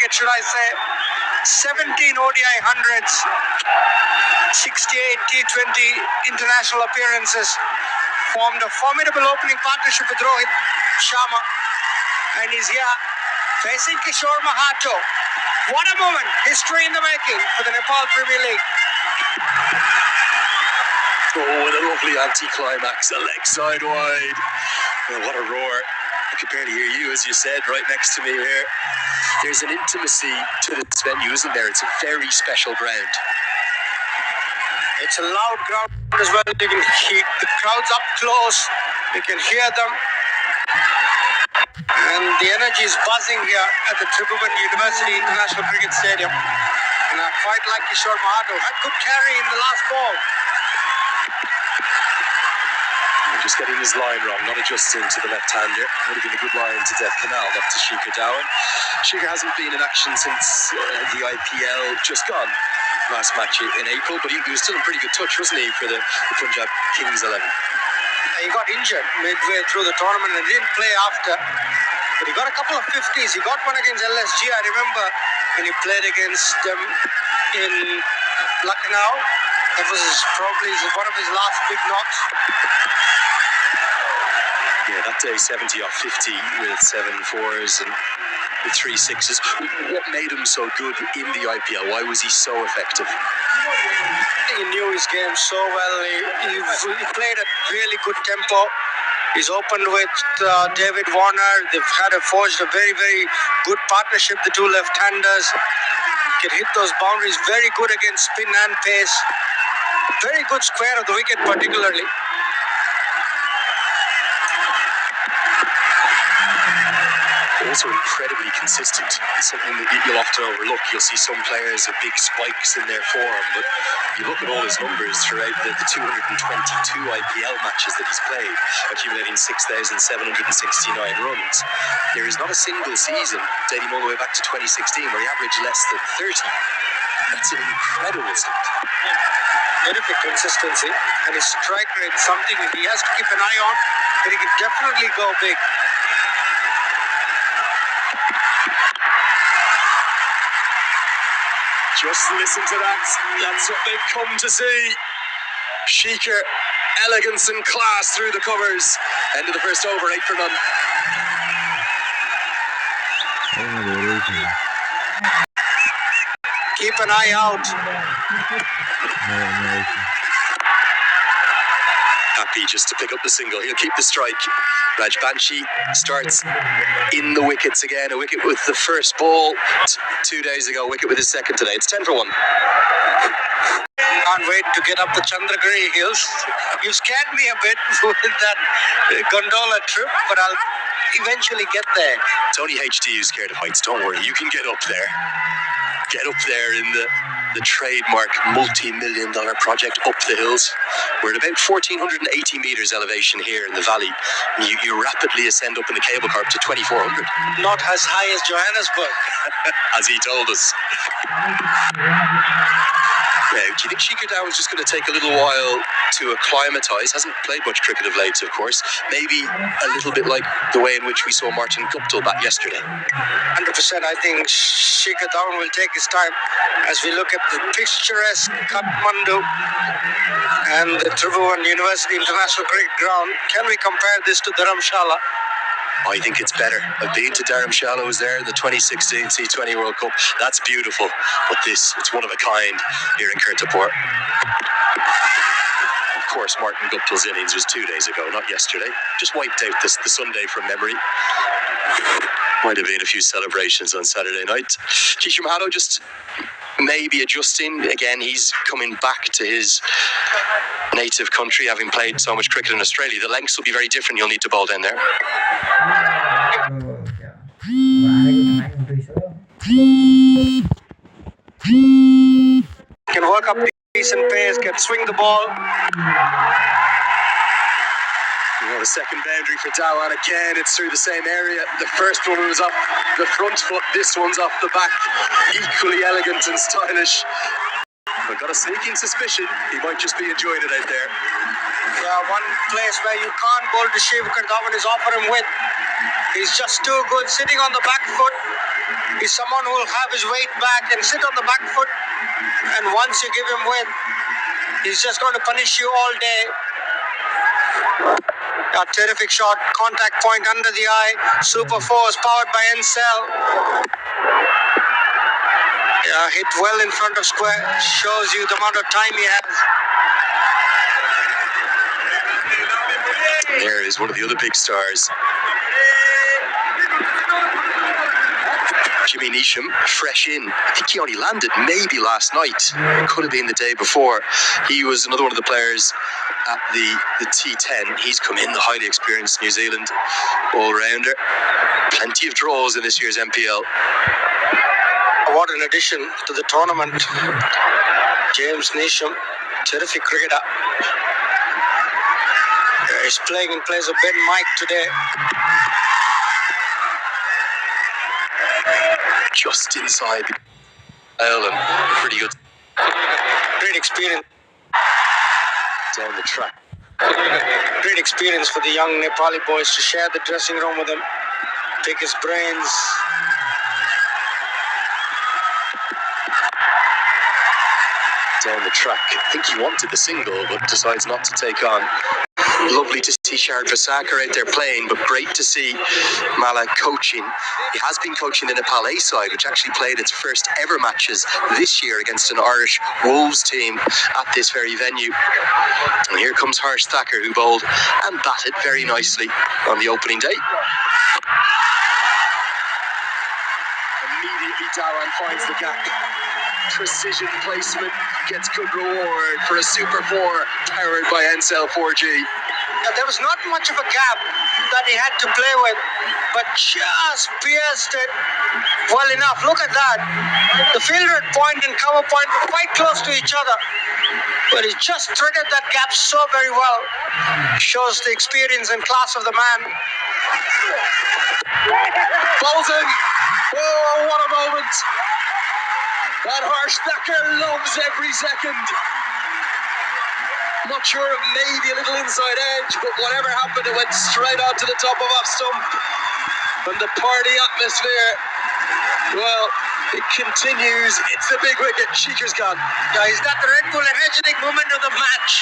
cricket, should I say. 17 ODI hundreds, 68 T20 international appearances. Formed a formidable opening partnership with Rohit Sharma. And he's here facing Kishore Mahato. What a moment. History in the making for the Nepal Premier League. Oh, what a lovely anti-climax. A leg side wide. Oh, what a roar. I could barely hear you, as you said, right next to me here. There's an intimacy to this venue, isn't there? It's a very special ground. It's a loud ground as well. You can hear the crowds up close. You can hear them. And the energy is buzzing here at the Tribhuvan University International Cricket Stadium. And I quite like Kishore Mahato. Had good carry in the last ball. Just getting his line wrong, not adjusting to the left-hander. Would have been a good line to Death Canal, left to Sikhar Dhawan. Sikhar hasn't been in action since the IPL just gone. Last match in April, but he was still in pretty good touch, wasn't he, for the Punjab Kings 11? He got injured midway through the tournament and didn't play after. But he got a couple of 50s. He got one against LSG, I remember, when he played against them in Lucknow. That was probably one of his last big knocks. Yeah, that day 70 off 50 with 7 4s and with 3 6s. What made him so good in the IPL? Why was he so effective? He knew his game so well. He played at really good tempo. He's opened with David Warner. They've forged a very, very good partnership, the two left-handers. Can hit those boundaries. Very good against spin and pace. Very good square of the wicket particularly. Also incredibly consistent. It's something that you'll often overlook. You'll see some players have big spikes in their form, but you look at all his numbers throughout the 222 IPL matches that he's played, accumulating 6,769 runs. There is not a single season dating all the way back to 2016 where he averaged less than 30. That's an incredible stat. Terrific consistency, and his strike rate is something that he has to keep an eye on, but he can definitely go big. Just listen to that. That's what they've come to see. Sikhar, elegance and class through the covers. End of the first over, 8 for none. Keep an eye out. Happy just to pick up the single. He'll keep the strike. Raj Banshi starts in the wickets again. A wicket with the first ball 2 days ago. Wicket with his second today. It's 10 for 1. Can't wait to get up the Chandragiri hills. You scared me a bit with that gondola trip, but I'll eventually get there. It's only HD who's scared of heights. Don't worry. You can get up there. Get up there in the trademark multi-million-dollar project up the hills. We're at about 1,480 meters elevation here in the valley. You rapidly ascend up in the cable car up to 2,400. Not as high as Johannesburg. As he told us. Now, do you think Sikhar Dhawan's just going to take a little while to acclimatise? Hasn't played much cricket of late, of course. Maybe a little bit like the way in which we saw Martin Guptill bat yesterday. 100%. I think Sikhar Dhawan will take his time as we look at the picturesque Kathmandu and the Tribhuvan University International Cricket Ground. Can we compare this to Dharamshala? I think it's better. I've been to Dharamshala, was there in the 2016 T20 World Cup. That's beautiful. But this, it's one of a kind here in Kirtipur. Of course, Martin Guptill's innings was 2 days ago, not yesterday. Just wiped out the Sunday from memory. Might have been a few celebrations on Saturday night. Kishore Mahato just maybe adjusting. Again, he's coming back to his native country, having played so much cricket in Australia. The lengths will be very different. You'll need to bowl down there. Can work up decent pace, can swing the ball. The second boundary for Dhawan again. It's through the same area. The first one was off the front foot. This one's off the back. Equally elegant and stylish. I've got a sneaking suspicion he might just be enjoying it out there. Yeah, one place where you can't bowl to Sikhar Dhawan is offer him width. He's just too good, sitting on the back foot. He's someone who will have his weight back and sit on the back foot. And once you give him weight, he's just going to punish you all day. A terrific shot, contact point under the eye, super force powered by Encel. Yeah, hit well in front of square, shows you the amount of time he has. There is one of the other big stars. Jimmy Neesham, fresh in. I think he only landed maybe last night. It could have been the day before. He was another one of the players at the T10. He's come in, the highly experienced New Zealand all-rounder. Plenty of draws in this year's MPL. What an addition to the tournament. James Neesham, terrific cricketer. He's playing in place of Ben Mike today. Just inside the island. Pretty good. Great experience. Down the track. Great experience for the young Nepali boys to share the dressing room with him, pick his brains. Down the track. I think he wanted the single, but decides not to take on. Lovely to see Sikhar Dhawan out there playing, but great to see Mala coaching. He has been coaching the Nepal A side, which actually played its first ever matches this year against an Irish Wolves team at this very venue. And here comes Harsh Thakur, who bowled and batted very nicely on the opening day. Immediately Dhawan finds the gap. Precision placement gets good reward for a Super 4 powered by Encel 4G. There was not much of a gap that he had to play with, but just pierced it well enough. Look at that. The fielder at point and cover point were quite close to each other, but he just threaded that gap so very well. Shows the experience and class of the man. Bolton! Oh, what a moment! That Harsh Thakur loves every second. Not sure, maybe a little inside edge, but whatever happened, it went straight onto the top of off stump. And the party atmosphere, well, it continues. It's the big wicket. Shikhar's gone. Yeah, he's got the Red Bull energetic moment of the match.